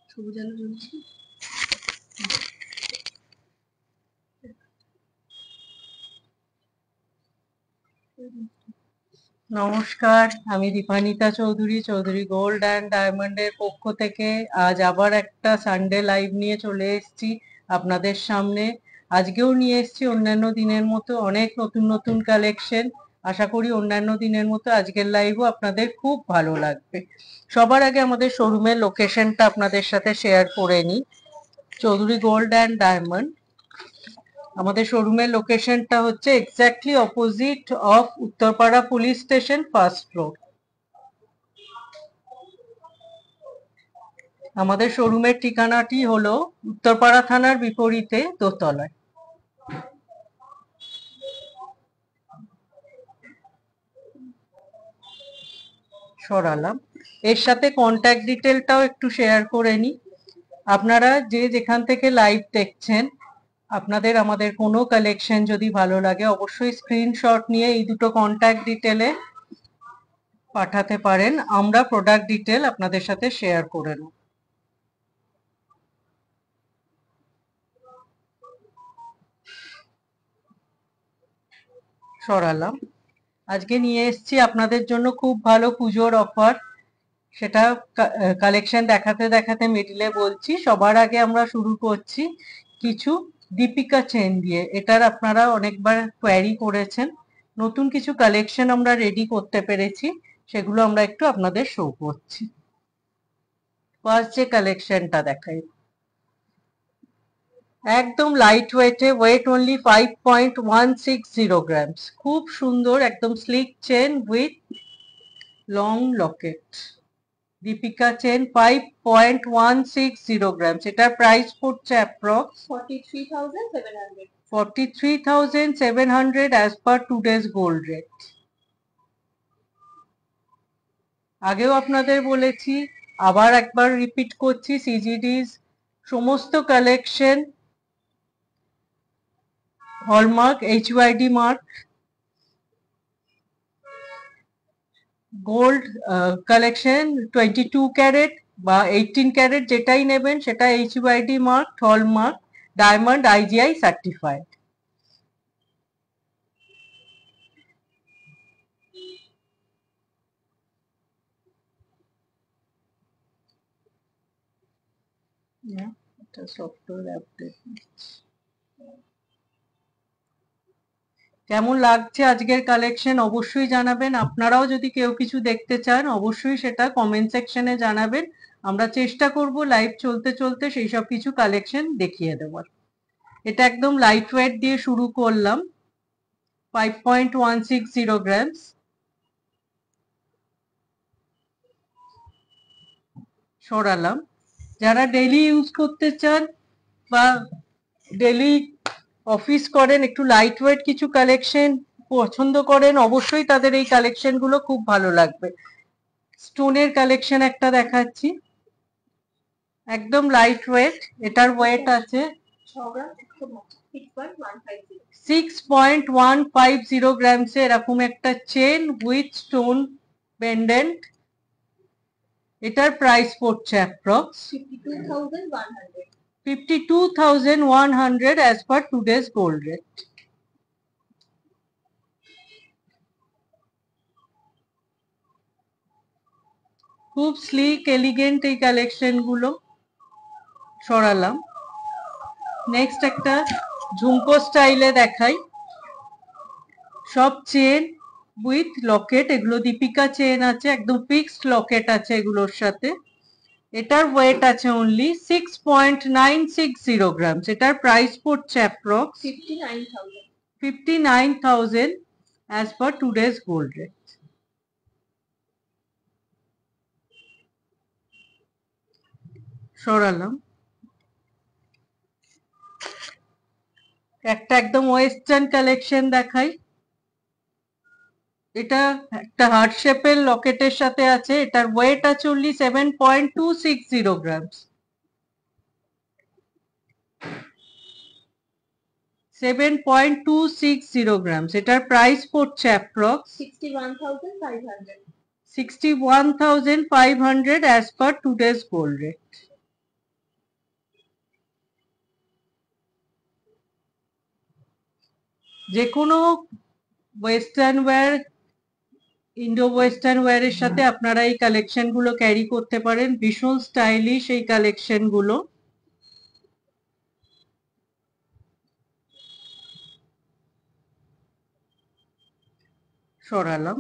সবুজ আলো জ্বলছে। নমস্কার, আমি দীপানিতা চৌধুরী, চৌধুরী গোল্ড অ্যান্ড ডায়মন্ডের পক্ষ থেকে আজ আবার একটা সানডে লাইভ নিয়ে চলে এসেছি আপনাদের সামনে। আজকেও নিয়ে এসেছি অন্যান্য দিনের মতো অনেক নতুন নতুন কালেকশন। আশা করি অন্যান্য দিনের মতো আজকের লাইভও আপনাদের খুব ভালো লাগবে। সবার আগে আমাদের শোরুমের লোকেশনটা আপনাদের সাথে শেয়ার করে নিই। চৌধুরী গোল্ড অ্যান্ড ডায়মন্ড, আমাদের শোরুমের লোকেশনটা হচ্ছে exactly opposite of Uttarpara police station, first floor. আমাদের শোরুমের ঠিকানাটি হলো উত্তরপাড়া থানার বিপরীতে দোতলায়। সরালাম। এর সাথে কন্ট্যাক্ট ডিটেলটাও একটু শেয়ার করে নিই। আপনারা যে যেখান থেকে লাইভ দেখছেন, আপনাদের আমাদের কোনো কালেকশন যদি ভালো লাগে অবশ্যই স্ক্রিনশট নিয়ে এই দুটো কন্ট্যাক্ট ডিটেলে পাঠাতে পারেন। আমরা প্রোডাক্ট ডিটেল আপনাদের সাথে শেয়ার করে নেব। সরালাম। আজকে নিয়ে এসেছি আপনাদের জন্য খুব ভালো পুজোর অফার। সেটা কালেকশন দেখাতে দেখাতে মিডিলে বলছি। সবার আগে আমরা শুরু করছি কিছু দীপিকা চেন দিয়ে। এটার আপনারা অনেকবার কোয়ারি করেছেন। নতুন কিছু কালেকশন আমরা রেডি করতে পেরেছি, সেগুলো আমরা একটু আপনাদের শো করছি। ফার্স্ট যে কালেকশনটা দেখাই, একদম লাইট ওয়েটে, ওয়েট অনলি 5.160 গ্রামস। খুব সুন্দর একদম sleek chain with long locket. Deepika chain 5.160 grams. এটার প্রাইস পড়ছে approx 43,700 as per today's gold rate. আগেও আপনাদের বলেছি, আবার একবার রিপিট করছি, সিজিডি's সমস্ত collection hallmark, HUID mark. Gold collection 22 carat বা 18 ক্যারেট যেটাই নেবেন সেটা HUID mark, hallmark, diamond, IGI certified. Software update. কেমন লাগছে আজকের কালেকশন অবশ্যই জানাবেন। আপনারাও যদি কেউ কিছু দেখতে চান অবশ্যই সেটা কমেন্ট সেকশনে জানাবেন। আমরা চেষ্টা করব লাইভ চলতে চলতে সেই সব কিছু কালেকশন দেখিয়ে দেওয়ার। এটা একদম লাইট ওয়েট দিয়ে শুরু করলাম, 5.160 গ্রামস। সরালাম। যারা ডেইলি ইউজ করতে চান বা ডেইলি অফিস করেন, একটু লাইট ওয়েট কিছু কালেকশন পছন্দ করেন, অবশ্যই তাদের এই কালেকশন গুলো খুব ভালো লাগবে। স্টোনের কালেকশন একটা দেখাচ্ছি, একদম লাইট ওয়েট। এটার ওয়েট আছে 6.150 গ্রামস। এরকম একটা চেন উইথ স্টোন পেন্ডেন্ট। এটার প্রাইস পড়ছে approx 52,100 as per today's gold rate. খুব স্লিক এলিগেন্ট এই কালেকশন গুলো। সরালাম। নেক্সট একটা ঝুমকো স্টাইলে দেখাই, সব চেন উইথ লকেট। এগুলো দীপিকা চেন আছে, একদম ফিক্সড লকেট আছে এগুলোর সাথে। এটার ওয়েট আছে অনলি 6.960 গ্রামস। এটার প্রাইস পড়ছে approx 59,000 as per today's gold rate. সরালাম। একটা একদম ওয়েস্টার্ন কালেকশন দেখাই। এটা একটা হার্ট শেপের লকেটের সাথে আছে। এটার ওয়েট আছে অনলি 7.260 গ্রামস। 7.260 গ্রামস। এটার প্রাইস পড়ছে approx 61,500 61,500 as per today's gold rate. যে কোনো ওয়েস্টার্ন ওয়্যার, ইন্ডো ওয়েস্টার্ন ওয়্যারের সাথে আপনারা এই কালেকশন গুলো ক্যারি করতে পারেন। ভীষণ স্টাইলিশ এই কালেকশন গুলো। সরালাম।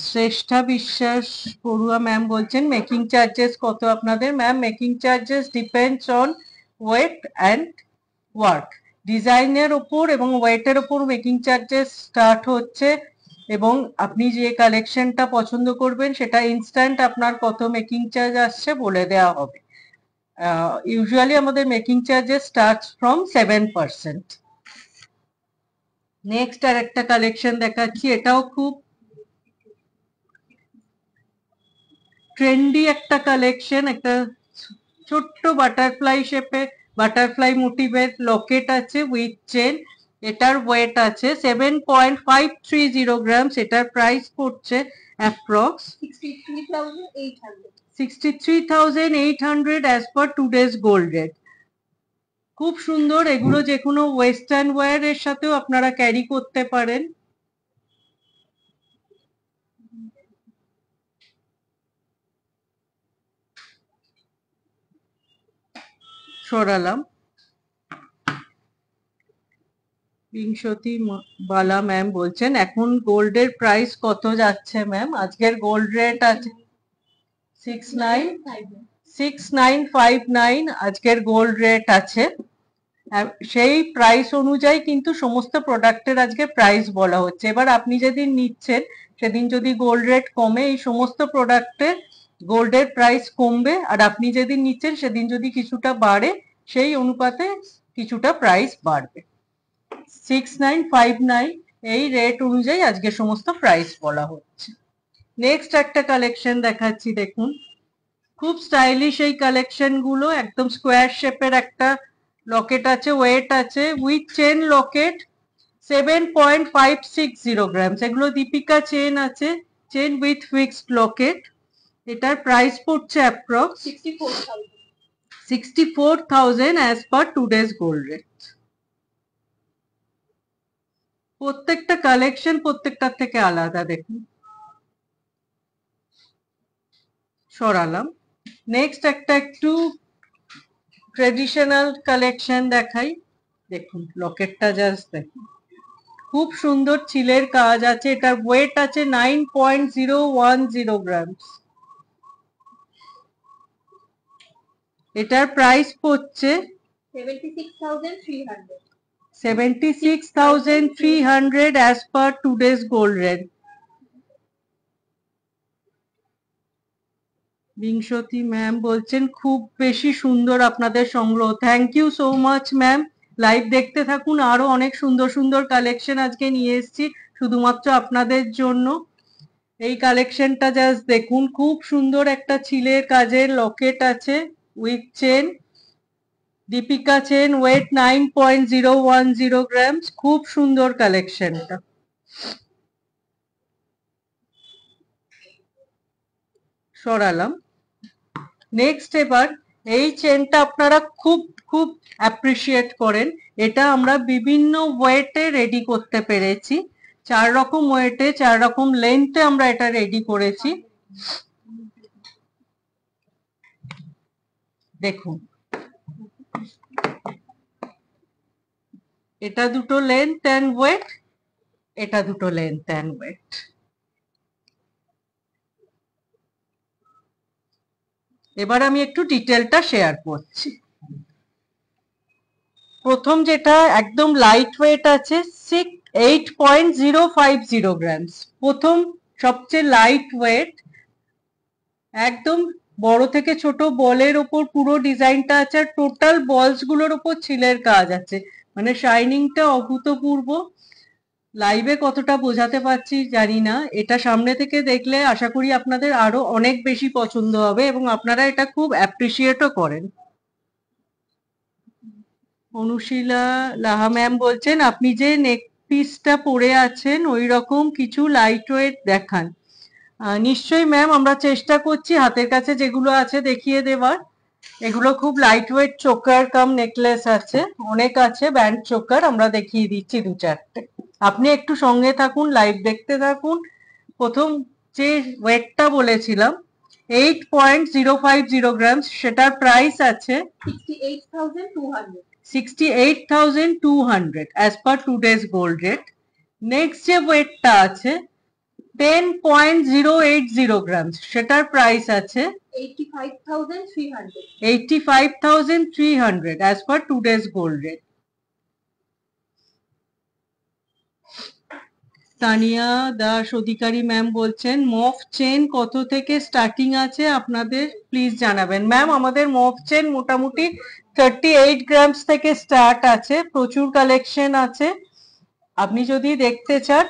শ্রেষ্ঠা বিশ্বাস বড়ুয়া ম্যাম বলছেন মেকিং চার্জেস কত আপনাদের? Ma'am, making charges depends on weight and work. ডিজাইনের ওপর এবং ওয়েটের ওপর মেকিং চার্জেস স্টার্ট হচ্ছে, এবং আপনি যে কালেকশনটা পছন্দ করবেন সেটা ইনস্ট্যান্ট আপনার কত মেকিং চার্জ আসছে বলে দেওয়া হবে। ইউজুয়ালি আমাদের making charges starts from 7%। Next আর একটা কালেকশন দেখাচ্ছি, এটাও খুব ট্রেন্ডি একটা কালেকশন। একটা ছোট্ট বাটারফ্লাই শেপে, বাটারফ্লাই মোটিভের লকেট আছে উইথ চেন। এটার ওয়েট আছে 7.530 গ্রামস। এটার প্রাইস পড়ছে approx 63,800 as per today's gold rate। খুব সুন্দর। এগুলো যে কোনো ওয়েস্টার্ন ওয়্যার এর সাথেও আপনারা ক্যারি করতে পারেন। সরালাম। বিংশতি বালা ম্যাম বলছেন এখন গোল্ডের প্রাইস কত যাচ্ছে ম্যাম? আজকের গোল্ড রেট আছে 6959 আজকের গোল্ড রেট আছে। সেই প্রাইস অনুযায়ী কিন্তু সমস্ত প্রোডাক্টের আজকে প্রাইস বলা হচ্ছে। এবার আপনি যেদিন নিচ্ছেন সেদিন যদি গোল্ড রেট কমে, এই সমস্ত প্রোডাক্টের গোল্ডের প্রাইস কমবে, আর আপনি যেদিন নিচ্ছেন সেদিন যদি কিছুটা বাড়ে সেই অনুপাতে কিছুটা প্রাইস বাড়বে। 6959 এই রেট অনুযায়ী আজকে সমস্ত প্রাইস বলা হচ্ছে। নেক্সট একটা কালেকশন দেখাচ্ছি, দেখুন খুব স্টাইলিশ এই কালেকশন গুলো। একদম স্কোয়ার শেপের একটা লকেট আছে, ওয়েট আছে উইথ চেন লকেট 7.560 গ্রামস। এগুলো দীপিকা চেন আছে, চেন উইথ ফিক্সড লকেট। এটার প্রাইস পড়ছে approx 64,000 as per today's gold rate। প্রত্যেকটা কালেকশন প্রত্যেকটার থেকে আলাদা। দেখুন, সরালাম। নেক্সট একটা একটু ট্রেডিশনাল কালেকশন দেখাই। দেখুন লকেটটা জাস্ট দেখুন, খুব সুন্দর চিলের কাজ আছে। এটার ওয়েট আছে 9.010 গ্রামস। এটার প্রাইস পড়ছে 76,300 as per today's gold rate। বিংশতি ম্যাম বলছেন খুব বেশি সুন্দর আপনাদের সংগ্রহ। Thank you so much ma'am. Live দেখতে থাকুন, আরো অনেক সুন্দর সুন্দর কালেকশন আজকে নিয়ে এসেছি শুধুমাত্র আপনাদের জন্য। এই কালেকশনটা জাস্ট দেখুন, খুব সুন্দর একটা চিলের কাজের লকেট আছে with chain, Deepika chain, weight 9.010 grams. খুব সুন্দর কালেকশনটা। সরালাম। নেক্সট এবার এই চেনটা আপনারা খুব খুব অ্যাপ্রিসিয়েট করেন। এটা আমরা বিভিন্ন ওয়েটে রেডি করতে পেরেছি, 4 রকম ওয়েটে 4 রকম লেন্থে আমরা এটা রেডি করেছি। দেখুন, এটা দুটো লেন্থ অ্যান্ড ওয়েট, এটা দুটো লেন্থ অ্যান্ড ওয়েট। এবার আমি একটু ডিটেলটা শেয়ার করছি। প্রথম যেটা একদম লাইট ওয়েট আছে 8.050 গ্রামস। প্রথম সবচেয়ে লাইট ওয়েট, একদম বড় থেকে ছোট বলের ওপর পুরো ডিজাইনটা আছে, আর টোটাল বলস গুলোর ওপর ছিলের কাজ আছে। মানে শাইনিংটা অভূতপূর্ব। লাইভে কতটা বোঝাতে পারছি জানি না, এটা সামনে থেকে দেখলে আশা করি আপনাদের আরো অনেক বেশি পছন্দ হবে এবং আপনারা এটা খুব অ্যাপ্রিসিয়েটও করেন। অনুশীলা লাহা ম্যাম বলছেন আপনি যে পিসটা পরে আছেন ওই রকম কিছু লাইট ওয়েট দেখান। নিশ্চয়ই ম্যাম, আমরা চেষ্টা করছি হাতের কাছে যেগুলো আছে দেখিয়ে দেওয়ার। এগুলো খুব লাইট ওয়েট চোকার কাম নেকলেস আছে, অনেক আছে ব্যান্ড চোকার, আমরা দেখিয়ে দিচ্ছি দু চারটে। আপনি একটু সঙ্গে থাকুন, লাইভ দেখতে থাকুন। প্রথম যে ওয়েটটা বলেছিলাম 8.050 গ্রাম, সেটার প্রাইস আছে 68,200 as per today's gold rate. Next যে ওয়েটটা আছে 10.080 গ্রাম, সেটার প্রাইস আছে 85,300 as per today's gold rate. Tania Das Adhikari ma'am বলছেন মফ চেন কত থেকে স্টার্টিং আছে আপনাদের প্লিজ জানাবেন। ম্যাম, আমাদের মফ চেন মোটামুটি 38 গ্রামস থেকে স্টার্ট আছে, প্রচুর কালেকশন আছে। আপনি যদি দেখতে চান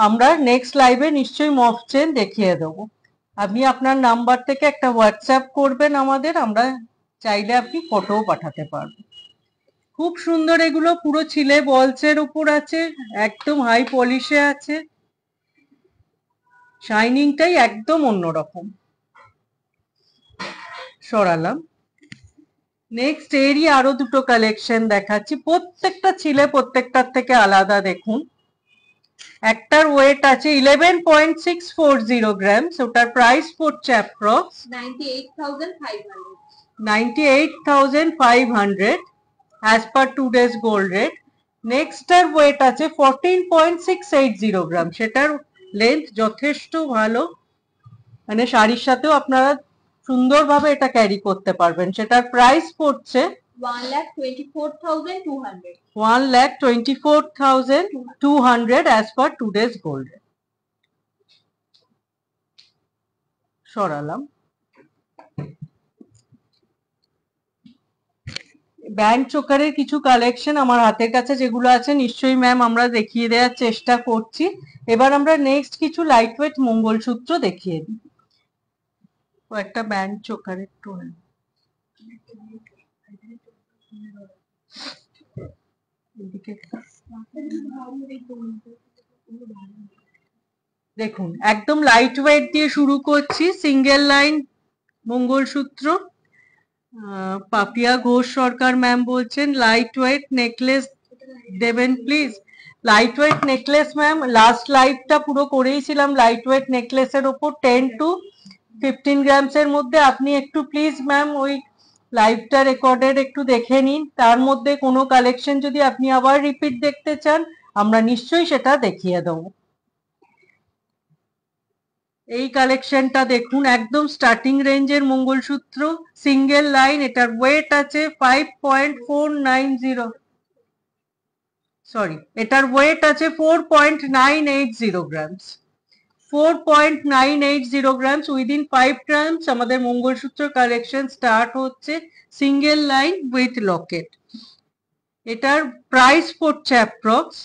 আমরা নেক্সট লাইভে নিশ্চয়ই মফ চেন দেখিয়ে দেবো। আপনি আপনার নাম্বার থেকে একটা হোয়াটসঅ্যাপ করবেন আমাদের, আমরা চাইলে আপনি ফটোও পাঠাতে পারবেন। খুব সুন্দর, এগুলো পুরো ছিলে বলসের উপর আছে, একদম হাই পলিশে আছে, শাইনিংটাই একদম অন্যরকম। সরালাম। নেক্সট এরই আরো দুটো কালেকশন দেখাচ্ছি, প্রত্যেকটা ছিলে প্রত্যেকটার থেকে আলাদা। দেখুন, একটার ওয়েট আছে 11.640 গ্রাম, ওটার প্রাইস পড়ছে approx 98,500 as per today's gold rate. নেক্সটটার ওয়েট আছে 14.680 গ্রাম, সেটার লেন্থ যথেষ্ট ভালো, মানে শাড়ির সাথেও আপনারা সুন্দরভাবে এটা ক্যারি করতে পারবেন। সেটার প্রাইস পড়ছে 1,24,200 as per today's gold rate. সরালাম। ব্যান্ড চোকারের কিছু কালেকশন আমার হাতের কাছে যেগুলো আছে নিশ্চয়ই ম্যাম আমরা দেখিয়ে দেওয়ার চেষ্টা করছি। এবার আমরা নেক্সট কিছু লাইট ওয়েট মঙ্গলসূত্র দেখিয়ে দিই। একটা ব্যান্ড চোকারের টোন, দেখুন একদম লাইট ওয়েট দিয়ে শুরু করছি। Single line mangalsutra. Papiya Ghosh Sarkar ma'am বলছেন লাইট ওয়েট নেকলেস দেবেন please. Light weight necklace ma'am, last লাইভটা পুরো করেইছিলাম লাইট ওয়েট নেকলেসের ওপর 10 to 15 গ্রামস এর মধ্যে। আপনি একটু প্লিজ ম্যাম ওই লাইভটা রেকর্ডেড একটু দেখে নিন, তার মধ্যে কোনো কালেকশন যদি আপনি আবার রিপিট দেখতে চান আমরা নিশ্চয়ই সেটা দেখিয়ে দেবো। এই কালেকশনটা দেখুন, একদম স্টার্টিং রেঞ্জের মঙ্গলসূত্র, সিঙ্গেল লাইন, এটার ওয়েট আছে 5.490, সরি এটার ওয়েট আছে 4.980 গ্রামস। 4.980 গ্রামস উইদিন 5 গ্রামস আমাদের মঙ্গলসূত্র কালেকশন স্টার্ট হচ্ছে, সিঙ্গেল লাইন উইথ লকেট। এটার প্রাইস পড়ছে approx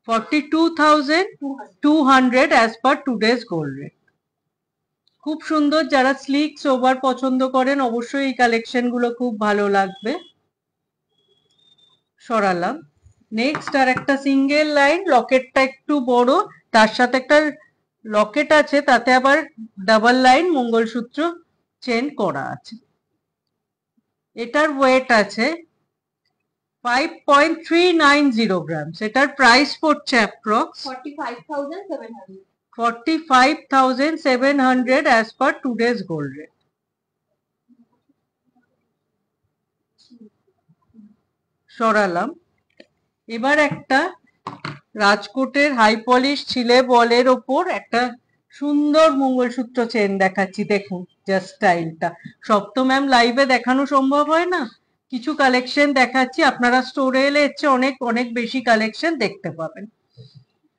42,200 as per today's gold rate. খুব সুন্দর, যারা স্লিক সোবার পছন্দ করেন অবশ্যই এই কালেকশন গুলো খুব ভালো লাগবে। সরালাম। নেক্সট আর একটা সিঙ্গেল লাইন, লকেটটা একটু বড়, তার সাথে একটা লকেট আছে, তাতে আবার ডাবল লাইন মঙ্গলসূত্র চেন করা আছে। এটার ওয়েট আছে 5.390 গ্রামস। এটার প্রাইস পড়ছে approx 45,700 as per today's gold rate. সরালাম। এবার একটা রাজকোটের হাই পলিশ ছিলে বলের ওপর একটা সুন্দর মঙ্গলসূত্র চেন দেখাচ্ছি। দেখুন জাস্ট স্টাইলটা, সব তো ম্যাম লাইভে দেখানো সম্ভব হয় না, কিছু কালেকশন দেখাচ্ছি, আপনারা স্টোরে এলে এসে অনেক অনেক বেশি কালেকশন দেখতে পাবেন।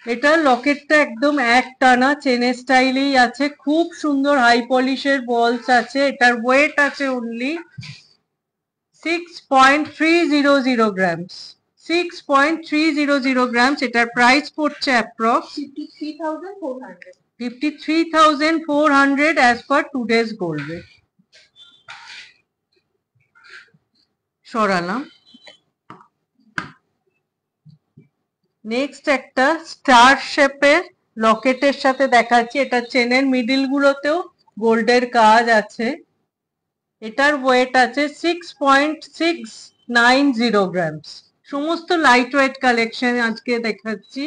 এটার লকেটটা একদম এক টানা চেনের স্টাইলেই আছে, খুব সুন্দর হাই পলিশের বলস আছে। এটার ওয়েট আছে অনলি 6.300 গ্রামস। 6.300 গ্রামস। এটার প্রাইস পড়ছে approx 53,400 as per today's gold rate. সরালাম। নেক্সট একটা স্টার শেপের লকেটের সাথে দেখাচ্ছি। এটা চেনের মিডিল গুলোতেও গোল্ডের কাজ আছে। এটার ওয়েট আছে 6.690 গ্রামস। সমস্ত লাইট ওয়েট কালেকশন আজকে দেখাচ্ছি।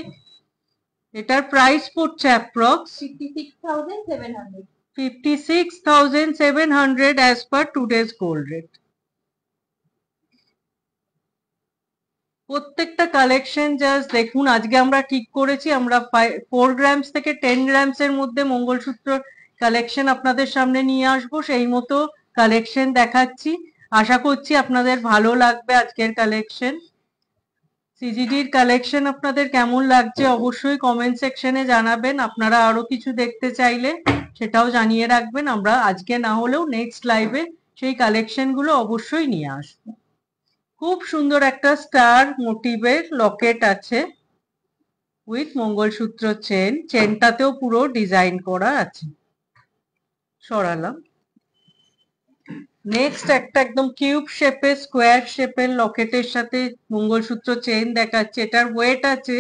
এটার প্রাইস পড়ছে approx 56,700 as per today's gold rate। প্রত্যেকটা কালেকশন জাস্ট দেখুন। আজকে আমরা ঠিক করেছি আমরা 4 গ্রামস থেকে 10 গ্রামস এর মধ্যে মঙ্গলসূত্র কালেকশন আপনাদের সামনে নিয়ে আসবো। সেই মতো কালেকশন দেখাচ্ছি। আশা করছি আপনাদের ভালো লাগবে আজকের কালেকশন। সিজিডির কালেকশন আপনাদের কেমন লাগছে অবশ্যই কমেন্ট সেকশনে জানাবেন। আপনারা আরো কিছু দেখতে চাইলে সেটাও জানিয়ে রাখবেন। আমরা আজকে না হলেও নেক্সট লাইভে সেই কালেকশন গুলো অবশ্যই নিয়ে আসবো। খুব সুন্দর একটা স্টার মোটিভের লকেট আছে উইথ মঙ্গলসূত্র চেন। চেনটাতেও পুরো ডিজাইন করা আছে। সরালাম। নেক্সট একটা একদম কিউব শেপের স্কোয়ার শেপের লকেটের সাথে মঙ্গলসূত্র চেন দেখাচ্ছে। এটার ওয়েট আছে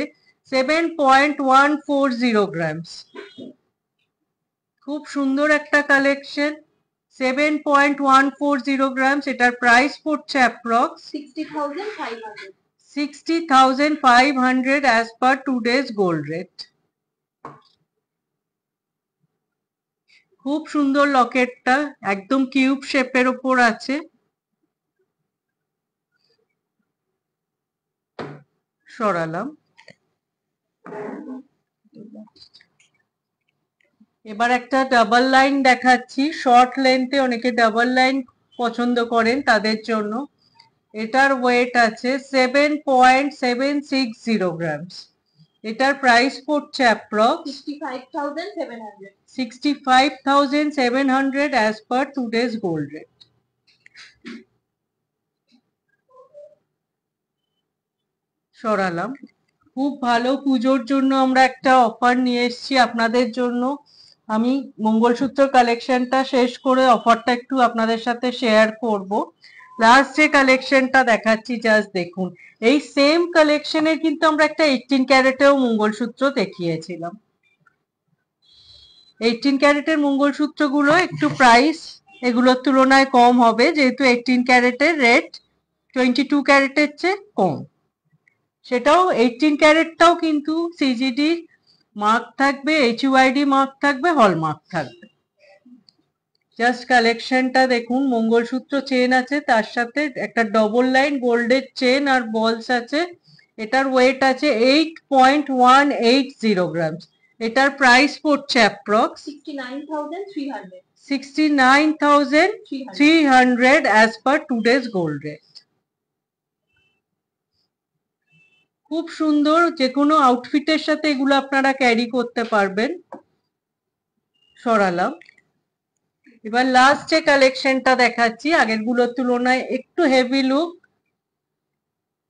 7.140 গ্রামস। খুব সুন্দর একটা কালেকশন। 7.140 গ্রামস। এটার প্রাইস পড়ছে approx 60,500 as per today's gold rate। খুব সুন্দর লকেটটা একদম কিউব শেপের উপর আছে। সরালাম। এবার একটা ডাবল লাইন দেখাচ্ছি। শর্ট লেন্থে অনেকে ডাবল লাইন পছন্দ করেন তাদের জন্য। এটার ওয়েট আছে 7.760 গ্রামস। এটার প্রাইস পড়ছে approx 65,700 as per today's gold rate। সরালাম। খুব ভালো পুজোর জন্য আমরা একটা অফার নিয়ে এসেছি আপনাদের জন্য। আমি মঙ্গলসূত্র কালেকশনটা শেষ করে অফারটা একটু আপনাদের সাথে শেয়ার করব। লাস্ট যে কালেকশনটা দেখাচ্ছি জাস্ট দেখুন। এই সেম কালেকশনের কিন্তু আমরা একটা 18 ক্যারেটেও মঙ্গলসূত্র দেখিয়েছিলাম। 18 ক্যারেটের মঙ্গলসূত্রগুলো একটু প্রাইস এগুলোর তুলনায় কম হবে, যেহেতু 18 ক্যারেটের রেট 22 ক্যারেটের চেয়ে কম। সেটাও 18 ক্যারেটটাও কিন্তু সিজিডি মার্ক থাকবে, HUID মার্ক থাকবে, হলমার্ক থাকবে। জাস্ট কালেকশনটা দেখুন। মঙ্গলসূত্র চেন আছে, তার সাথে একটা ডবল লাইন গোল্ডের চেন আর বলস আছে। এটার ওয়েট আছে 8.180 গ্রামস। এটার প্রাইস পড়ছে approx 69,300 as per today's gold rate। খুব সুন্দর, যে কোনো আউটফিটের সাথে এগুলো আপনারা ক্যারি করতে পারবেন। সরালাম। এবার লাস্ট যে কালেকশনটা দেখাচ্ছি আগের গুলোর তুলনায় একটু হেভি লুক।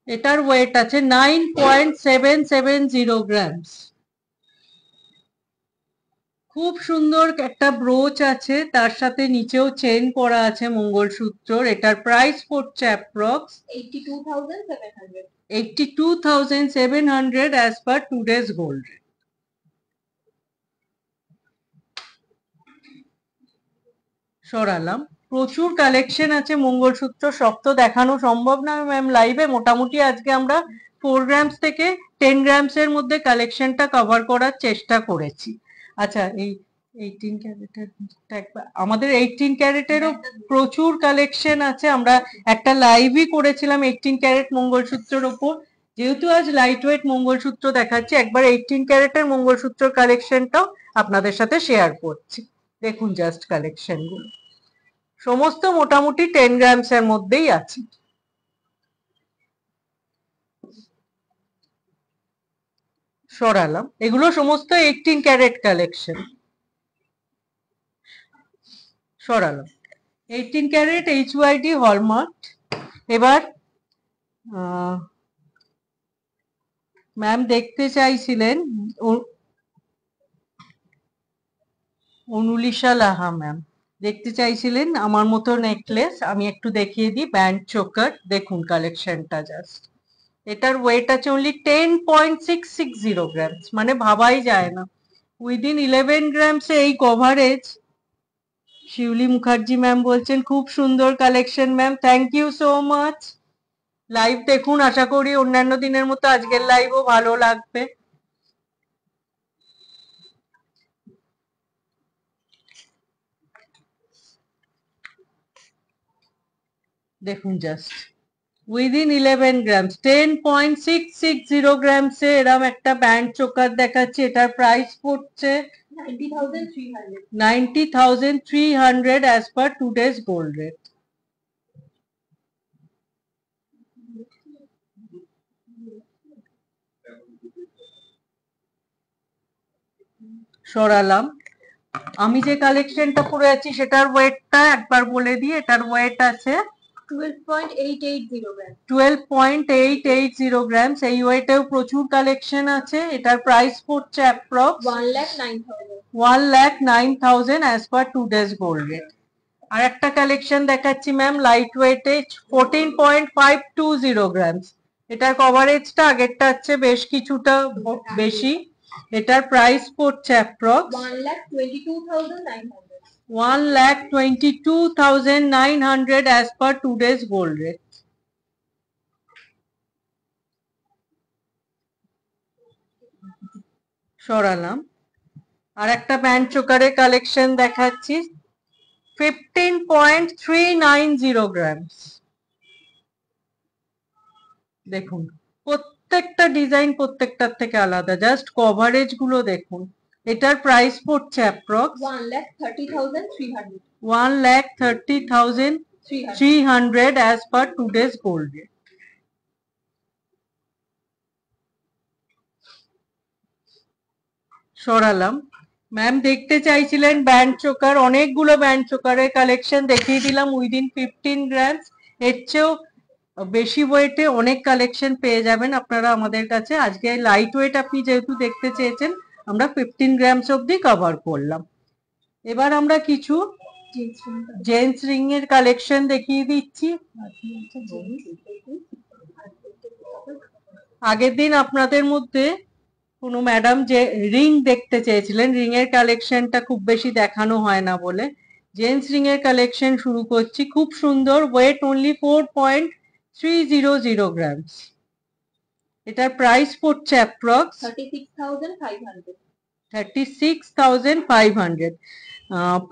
এটার ওয়েট আছে 9.770 গ্রামস। খুব সুন্দর একটা ব্রোচ আছে, তার সাথে নিচেও চেন করা আছে মঙ্গলসূত্রর। এটার প্রাইস পড়ছে approx 82,700 as per today's gold rate। সরালাম। প্রচুর কালেকশন আছে মঙ্গলসূত্র, সব তো দেখানো সম্ভব না ম্যাম লাইভে। মোটামুটি আজকে আমরা 4 গ্রামস থেকে 10 গ্রামস এর মধ্যে কালেকশনটা কভার করার চেষ্টা করেছি। আচ্ছা, এই 18 ক্যারেটের আমাদের 18 ক্যারেটেরও প্রচুর কালেকশন আছে। আমরা একটা লাইভই করেছিলাম 18 ক্যারেট মঙ্গলসূত্রের উপর। যেহেতু আজ লাইট ওয়েট মঙ্গলসূত্র দেখাচ্ছি, একবার 18 ক্যারেটের মঙ্গলসূত্র কালেকশনটাও আপনাদের সাথে শেয়ার করছি। দেখুন জাস্ট কালেকশন গুলো সমস্ত মোটামুটি 10 গ্রামস এর মধ্যেই আছে। সরালাম। এগুলো সমস্ত 18 ক্যারেট কালেকশন। সরালাম। 18 ক্যারেট HUID হলমার্ক। এবার ম্যাম দেখতে চাইছিলেন অনুলিশা লাহা ম্যাম দেখতে চাইছিলেন আমার মতো নেকলেস। আমি একটু দেখিয়ে দিই। ব্যান্ড চোকার দেখুন কালেকশনটা জাস্ট এটার ওয়েট আছে অনলি 10.660 গ্রামস, মানে ভাবাই যায় না। উইদিন 11 গ্রামস এই কভারেজ। শিউলি মুখার্জি ম্যাম বলছেন খুব সুন্দর collection ma'am, thank you so much. Live দেখুন, আশা করি অন্যান্য দিনের মতো আজকের লাইভও ভালো লাগবে। দেখুন জাস্ট উইদিন 11 গ্রামস 10.660 গ্রামসে এরম একটা ব্যান্ড চোকার দেখাচ্ছে। এটার প্রাইস পড়ছে 90,300 as per today's gold rate. সরালাম। আমি যে কালেকশনটা পরে আছি সেটার ওয়েটটা একবার বলে দিই। এটার ওয়েট আছে 12.880 গ্রামস। এই ওয়েটেও প্রচুর কালেকশন আছে। এটার প্রাইস পড়ছে approx 1,09,000 as per today's gold rate. আর একটা কালেকশন দেখাচ্ছি ম্যাম, লাইট ওয়েটে 14.520 গ্রামস। এটার কভারেজটা আগেরটা হচ্ছে বেশ কিছুটা বেশি। এটার প্রাইস পড়ছে approx 1,22,900 as per today's gold rate. সরালাম। আর একটা ব্যান্ড চোকারের কালেকশন দেখাচ্ছি 15.390 গ্রামস। দেখুন প্রত্যেকটা ডিজাইন প্রত্যেকটার থেকে আলাদা, জাস্ট কভারেজ গুলো দেখুন। এটার প্রাইস পড়ছে approx 1,30,300 as per today's gold rate. সরালাম। ম্যাম দেখতে চাইছিলেন ব্যান্ড চোকার, অনেকগুলো ব্যান্ড চোকারের কালেকশন দেখিয়ে দিলাম উইদিন 15 গ্রামস। এর চেয়েও বেশি ওয়েটে অনেক কালেকশন পেয়ে যাবেন আপনারা আমাদের কাছে। আজকে লাইট ওয়েট আপনি যেহেতু দেখতে চেয়েছেন, আমরা 15 গ্রামস অব্দি কভার করলাম। এবার আমরা কিছু জেন্টস রিং এর কালেকশন দেখিয়ে দিচ্ছি। আগের দিন আপনাদের মধ্যে কোনো ম্যাডাম যে রিং দেখতে চেয়েছিলেন, রিং এর কালেকশনটা খুব বেশি দেখানো হয় না বলে জেন্টস রিং এর কালেকশন শুরু করছি। খুব সুন্দর, ওয়েট অনলি 4.300 গ্রামস। এটার প্রাইস পড়ছে অ্যাপ্রক্স 36,500।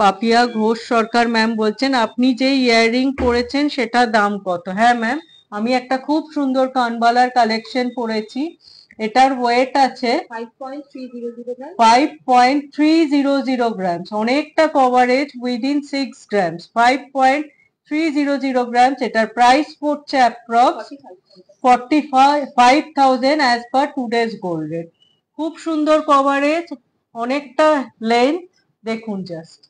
পাপিয়া ঘোষ সরকার ম্যাম বলছেন আপনি যে ইয়াররিং পরেছেন সেটার দাম কত? হ্যাঁ ম্যাম, আমি একটা খুব সুন্দর কানবালার কালেকশন পরেছি। এটার ওয়েট আছে 5.300 গ্রামস, অনেকটা কভারেজ উইদিন 6 গ্রামস। 5.300 গ্রামস। এটার প্রাইস পড়ছে approx 45,000 as per today's gold rate. খুব সুন্দর কভারেজ, অনেকটা লেন্থ, দেখুন just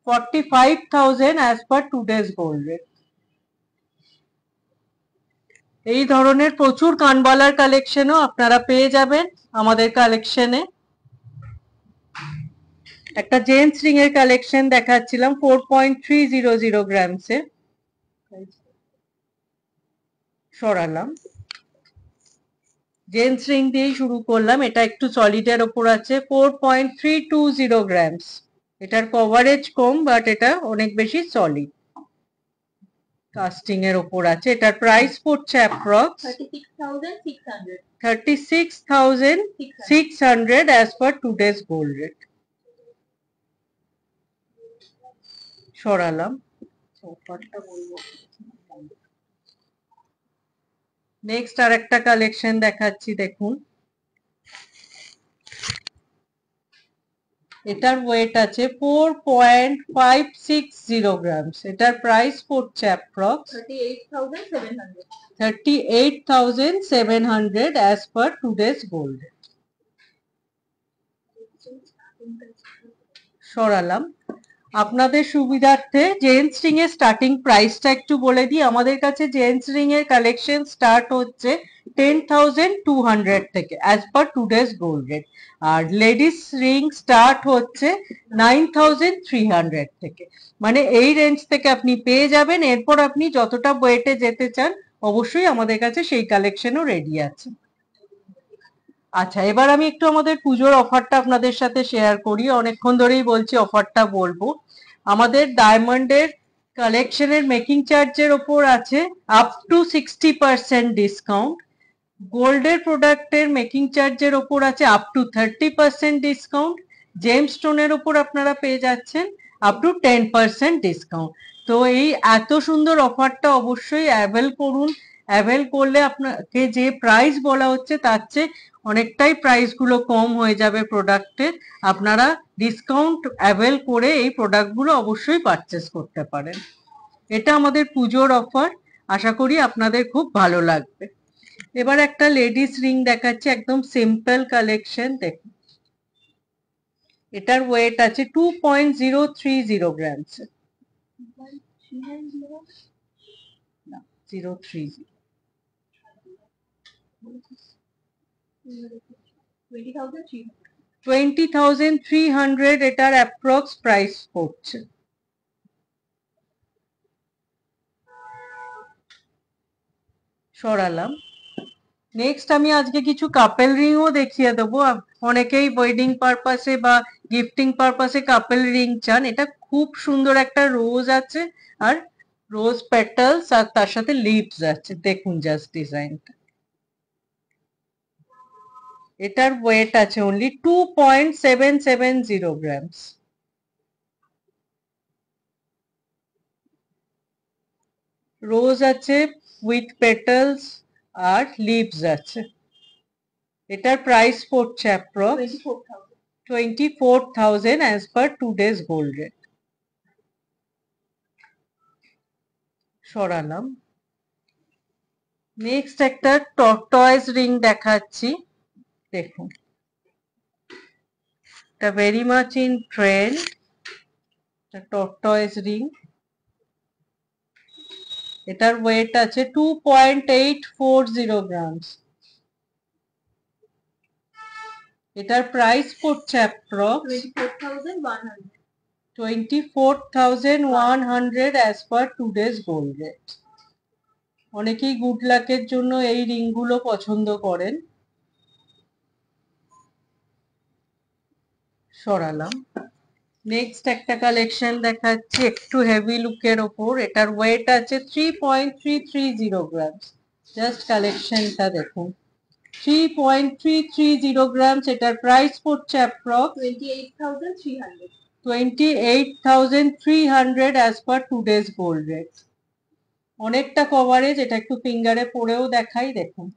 45,000 as per today's gold rate. এই ধরনের প্রচুর কানবালার কালেকশনও আপনারা পেয়ে যাবেন আমাদের কালেকশনে। একটা জেন্টস রিং এর কালেকশন দেখাচ্ছিলাম 4.300 গ্রামসে। সরালাম। জেন্টস রিং দিয়েই শুরু করলাম। এটা একটু সলিডের ওপর আছে 4.320 গ্রামস। এটার কভারেজ কম বাট এটা অনেক বেশি সলিড, কাস্টিং এর ওপর আছে। এটার প্রাইস পড়ছে approx 36,600 as per today's gold rate. সরালাম। নেক্সট আর একটা কালেকশন দেখাচ্ছি, দেখুন এটার ওয়েট আছে 4.560 গ্রামস। এটার প্রাইস পড়ছে approx 38,700 as per today's gold. সরালাম। আপনাদের সুবিধার্থে জেন্টস রিং এর স্টার্টিং প্রাইসটা একটু বলে দিই। আমাদের কাছে জেন্টস রিং এর কালেকশন স্টার্ট হচ্ছে 10,200 থেকে as per today's gold rate. আর লেডিস রিং স্টার্ট হচ্ছে 9,300 থেকে, মানে এই রেঞ্জ থেকে আপনি পেয়ে যাবেন। এরপর আপনি যতটা ওয়েটে যেতে চান অবশ্যই আমাদের কাছে সেই কালেকশনও রেডি আছে। আচ্ছা, এবার আমি একটু আমাদের পুজোর অফারটা আপনাদের সাথে শেয়ার করি। অনেকক্ষণ ধরেই বলছি অফারটা বলবো। আমাদের ডায়মন্ডের কালেকশনের মেকিং চার্জের ওপর আছে আপ টু 60% ডিসকাউন্ট। গোল্ডের প্রোডাক্টের মেকিং চার্জের ওপর আছে আপ টু 30% ডিসকাউন্ট। জেম স্টোনের ওপর আপনারা পেয়ে যাচ্ছেন আপ টু 10% ডিসকাউন্ট। তো এই এত সুন্দর অফারটা অবশ্যই অ্যাভেল করুন। অ্যাভেল করলে আপনাকে যে প্রাইস বলা হচ্ছে তার চেয়ে অনেকটাই প্রাইসগুলো কম হয়ে যাবে প্রোডাক্টের। আপনারা ডিসকাউন্ট অ্যাভেল করে এই প্রোডাক্টগুলো অবশ্যই পারচেস করতে পারেন। এটা আমাদের পুজোর অফার, আশা করি আপনাদের খুব ভালো লাগবে। এবার একটা লেডিস রিং দেখাচ্ছি, একদম সিম্পল কালেকশন। দেখুন, এটার ওয়েট আছে 2.030 গ্রামস। 20,300 এটার অ্যাপ্রক্স প্রাইস পড়ছে। সরালাম। নেক্সট আমি আজকে কিছু কাপেল রিংও দেখিয়ে দেবো। অনেকেই ওয়েডিং পারপাসে বা গিফটিং পারপাসে কাপেল রিং চান। এটা খুব সুন্দর একটা রোজ আছে আর রোজ পেটালস আর তার সাথে লিভস আছে। দেখুন জাস্ট ডিজাইনটা। এটার ওয়েট আছে অনলি 2.770 গ্রামস। রোজ আছে উইথ পেটালস আর লিভস আছে। এটার প্রাইস পড়ছে approx 24,000 as per today's gold rate. সরালাম। নেক্সট একটা টর্টয়েস রিং দেখাচ্ছি। দেখুন, এটা very much in trend, tortoise ring. এটার ওয়েট আছে 2.840 গ্রামস। এটার প্রাইস পড়ছে approx 24,100 as per today's gold rate. অনেকেই গুড লাকের জন্য এই রিংগুলো পছন্দ করেন। সরালাম। নেক্সট একটা কালেকশন দেখাচ্ছি একটু হেভি লুকের ওপর। এটার ওয়েট আছে 3.330 গ্রামস। জাস্ট কালেকশনটা দেখুন, 3.330 গ্রামস। এটার প্রাইস পড়ছে approx 28,300 as per today's gold rate. অনেকটা কভারেজ। এটা একটু ফিঙ্গারে পরেও দেখাই। দেখুন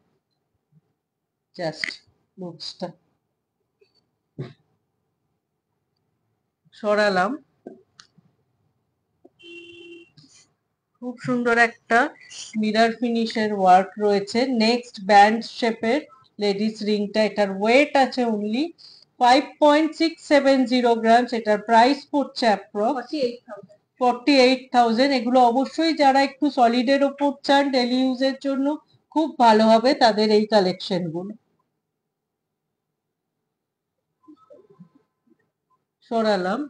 জাস্ট লুকসটা। সরালাম। খুব সুন্দর একটা মিরর ফিনিশের ওয়ার্ক রয়েছে। নেক্সট ব্যান্ড শেপের লেডিস রিংটা। এটার ওয়েট আছে অনলি 5.670 গ্রামস। এটার প্রাইস পড়ছে অ্যাপ্রক্স 48,000। এগুলো অবশ্যই যারা একটু সলিডের ওপর চান ডেলি ইউজের জন্য খুব ভালো হবে তাদের এই কালেকশন গুলো। সরালাম।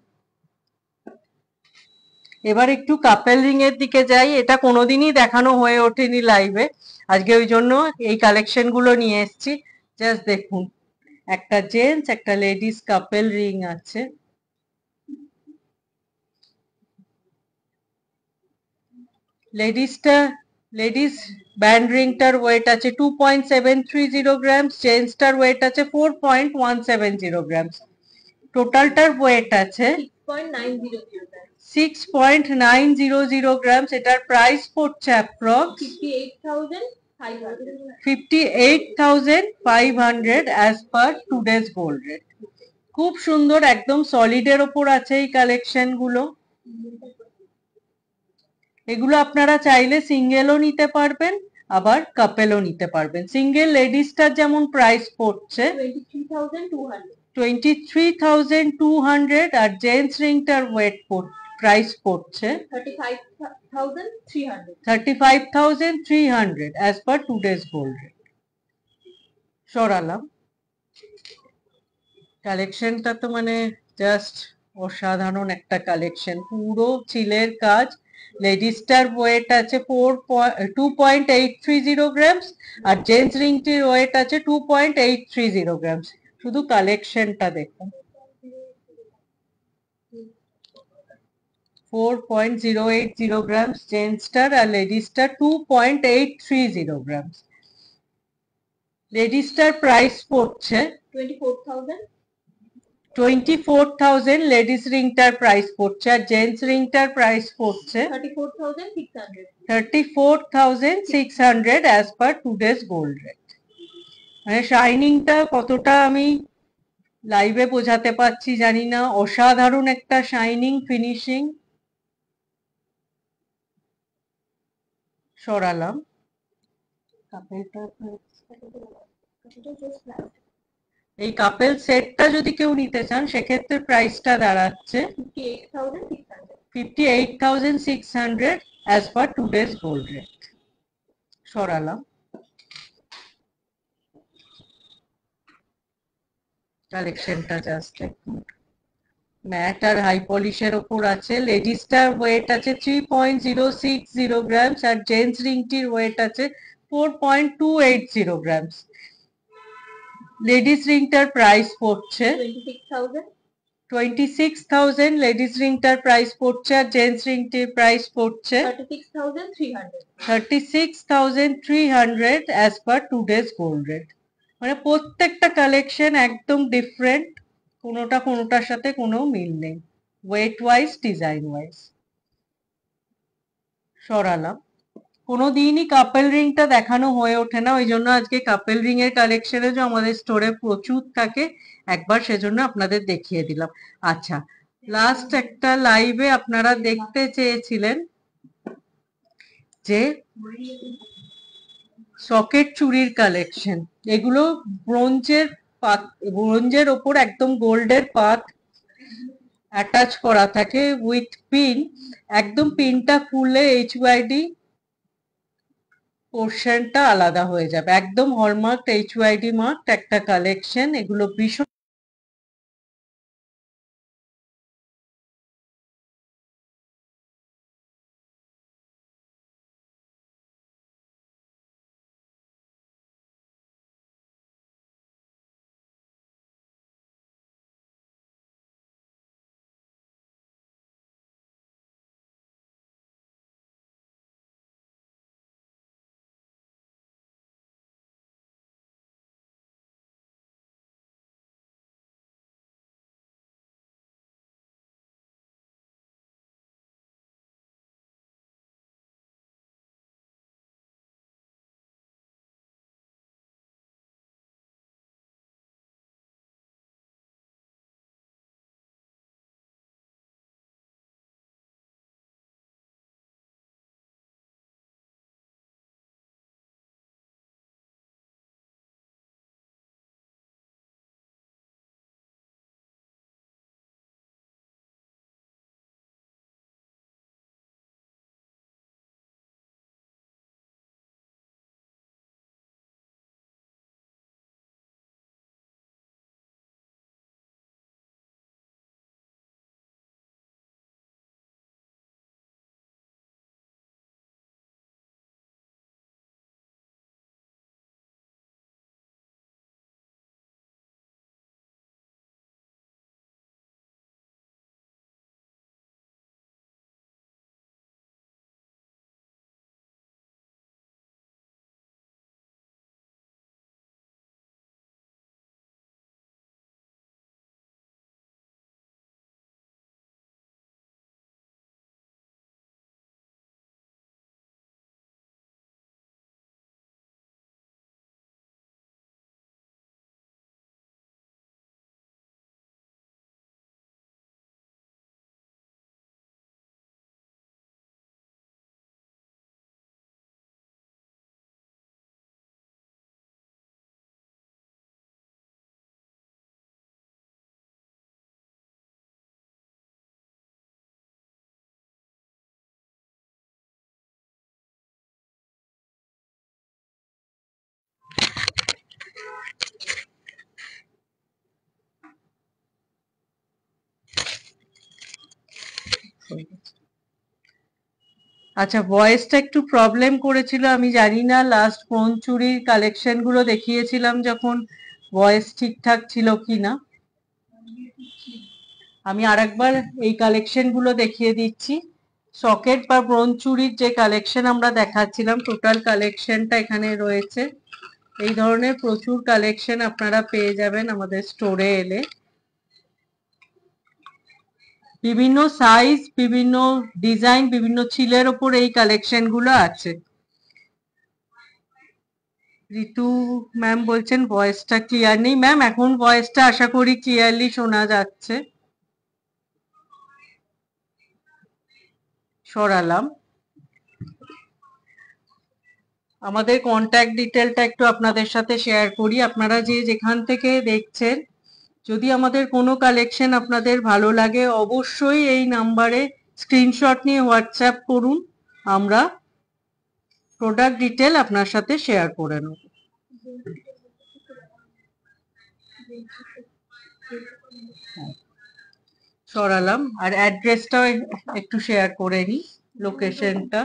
এবার একটু কাপেল রিং এর দিকে যাই। এটা কোনোদিনই দেখানো হয়ে ওঠেনি লাইভে, আজকে ওই জন্য এই কালেকশন গুলো নিয়ে এসেছি। জাস্ট দেখুন, একটা জেন্টস একটা লেডিস কাপেল রিং আছে। লেডিস ব্যান্ড রিংটার ওয়েট আছে 2.730 গ্রামস। জেন্টসটার ওয়েট আছে 4.170 গ্রামস। টোটালটার ওয়েট আছে 6.900 গ্রামস। এটার প্রাইস পড়ছে approx 58,500 as per today's gold rate. খুব সুন্দর, একদম সলিডের ওপর আছে এই কালেকশন গুলো। এগুলো আপনারা চাইলে সিঙ্গেলও নিতে পারবেন আবার কাপেলও নিতে পারবেন। সিঙ্গেল লেডিসটার যেমন প্রাইস পড়ছে 23,200 আর জেন্টস রিংটার ওয়েট প্রাইস পড়ছে 35,300 as per today's gold rate. সরালাম। কালেকশনটা তো মানে জাস্ট অসাধারণ একটা কালেকশন। পুরো চিলের কাজ, লেডিসটার ওয়েট আছে 2.830 গ্রামস, আর জেন্টস রিংটির ওয়েট আছে 2.830 গ্রামস। শুধু কালেকশনটা দেখুন, 4.080 গ্রামস জেন্টসটার, আর লেডিসটার 2.830 গ্রামস। লেডিসটার প্রাইস পড়ছে 24,000 লেডিস রিংটার প্রাইস পড়ছে, আর জেন্টস রিংটার প্রাইস পড়ছে 34,600 as per today's gold rate. মানে শাইনিংটা কতটা আমি লাইভে বোঝাতে পারছি জানি না, অসাধারণ একটা শাইনিং ফিনিশিং। সরালাম এই কাপেল সেটটা যদি কেউ নিতে চান সেক্ষেত্রে প্রাইসটা দাঁড়াচ্ছে 58,600 as per today's gold rate. সরালাম, কালেকশনটা জাস্ট দেখুন, ম্যাট আর হাই পলিশের ওপর আছে। লেডিসটার ওয়েট আছে 3.060 গ্রামস, আর জেন্টস রিংটির ওয়েট আছে 4.280 গ্রামস। লেডিস রিংটার প্রাইস পড়ছে 26,000 লেডিস রিংটার প্রাইস পড়ছে, আর জেন্টস রিংটির প্রাইস পড়ছে 36,300 as per today's gold rate. মানে প্রত্যেকটা কালেকশন একদম ডিফারেন্ট, কোনোটা কোনোটার সাথে কোনো মিল নেই, ওয়েট ওয়াইজ ডিজাইন ওয়াইজ। সরালাম, কোনোদিনই কাপেল রিংটা দেখানো হয়ে ওঠে না, ওই জন্য আজকে কাপেল রিং এর কালেকশনে যে আমাদের স্টোরে প্রচুর থাকে একবার সেজন্য আপনাদের দেখিয়ে দিলাম। আচ্ছা, লাস্ট একটা লাইভে আপনারা দেখতে চেয়েছিলেন যে সকেট চুড়ির কালেকশন, এগুলো ব্রোঞ্জের পাত, ব্রোঞ্জের ওপর একদম গোল্ডের পাত অ্যাটাচ করা থাকে উইথ পিন, একদম পিনটা খুললে এইচইউআইডি পোর্শনটা আলাদা হয়ে যাবে, একদম হলমার্ক এইচইউআইডি মার্ক একটা কালেকশন। এগুলো ভীষণ আচ্ছা, ভয়েসটা একটু প্রবলেম করেছিল, আমি জানি না লাস্ট ফোন চুরির কালেকশন গুলো দেখিয়েছিলাম যখন ভয়েস ঠিকঠাক ছিল কিনা। আমি আরেকবার এই কালেকশন গুলো দেখিয়ে দিচ্ছি। সকেট বা ব্রোঞ্জ চুরির যে কালেকশন আমরা দেখাচ্ছিলাম, টোটাল কালেকশনটা এখানে রয়েছে। এই ধরনের প্রচুর কালেকশন আপনারা পেয়ে যাবেন আমাদের স্টোরে এলে। বিভিন্ন সাইজ, বিভিন্ন ডিজাইন, বিভিন্ন চিলের ওপর এই কালেকশন গুলো আছে। ঋতু ম্যাম বলছেন ভয়েসটা ক্লিয়ার নেই। ম্যাম এখন ভয়েসটা আশা করি ক্লিয়ারলি শোনা যাচ্ছে। সরালাম। আমাদের কন্ট্যাক্ট ডিটেলটা একটু আপনাদের সাথে শেয়ার করি। আপনারা যে যেখান থেকে দেখছেন, যদি আমাদের কোনো কালেকশন আপনাদের ভালো লাগে অবশ্যই এই নাম্বারে স্ক্রিনশট নিয়ে হোয়াটসঅ্যাপ করুন, আমরা প্রোডাক্ট ডিটেল আপনার সাথে শেয়ার করে নেব। সরালাম। আর অ্যাড্রেসটাও একটু শেয়ার করে নিই, লোকেশনটা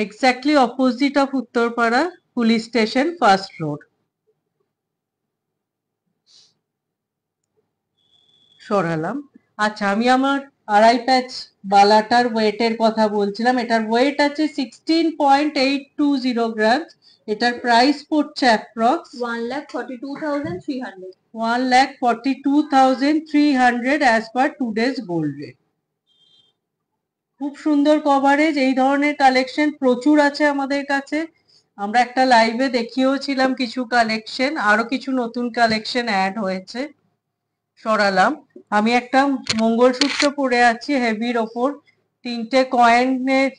exactly opposite of Uttarpara police station, first floor. সরালাম। আচ্ছা, আমি আমার আড়াই প্যাচ বালাটার ওয়েটের কথা বলছিলাম। এটার ওয়েট আছে 16.820 গ্রাম। এটার প্রাইস পড়ছে approx 1,42,300। 1,42,300 as per today's gold rate. খুব সুন্দর কভারেজ। এই ধরনের কালেকশন প্রচুর আছে আমাদের কাছে। আমরা একটা লাইভে দেখিয়েও ছিলাম কিছু কালেকশন, আরো কিছু নতুন কালেকশন অ্যাড হয়েছে। সরালাম। আমি একটা মঙ্গলসূত্র পরে আছি হেভির ওপর, 3টে কয়েনের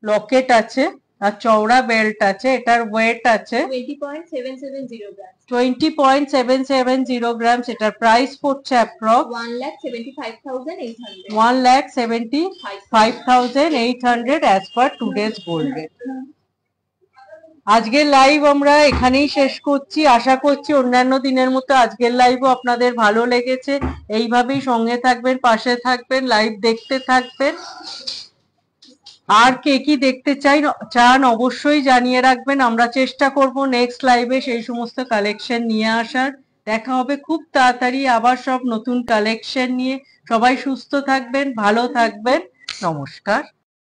লকেট আছে আর চওড়া বেল্ট আছে। এটার ওয়েট আছে 20.770 গ্রাম। 20.770 গ্রাম। এটার প্রাইস পড়ছে approx 1,75,800। 1,75,800 as per today's gold rate. আজকের লাইভ আমরা এখানেই শেষ করছি। আশা করছি অন্যান্য দিনের মতো আজকের লাইভও আপনাদের ভালো লেগেছে। এইভাবেই সঙ্গে থাকবেন, পাশে থাকবেন, লাইভ দেখতে থাকবেন। আর কে কি দেখতে চান অবশ্যই জানিয়ে রাখবেন। আমরা চেষ্টা করব নেক্সট লাইভে সেই সমস্ত কালেকশন নিয়ে আসার। দেখা হবে খুব তাড়াতাড়ি আবার সব নতুন কালেকশন নিয়ে। সবাই সুস্থ থাকবেন, ভালো থাকবেন। নমস্কার।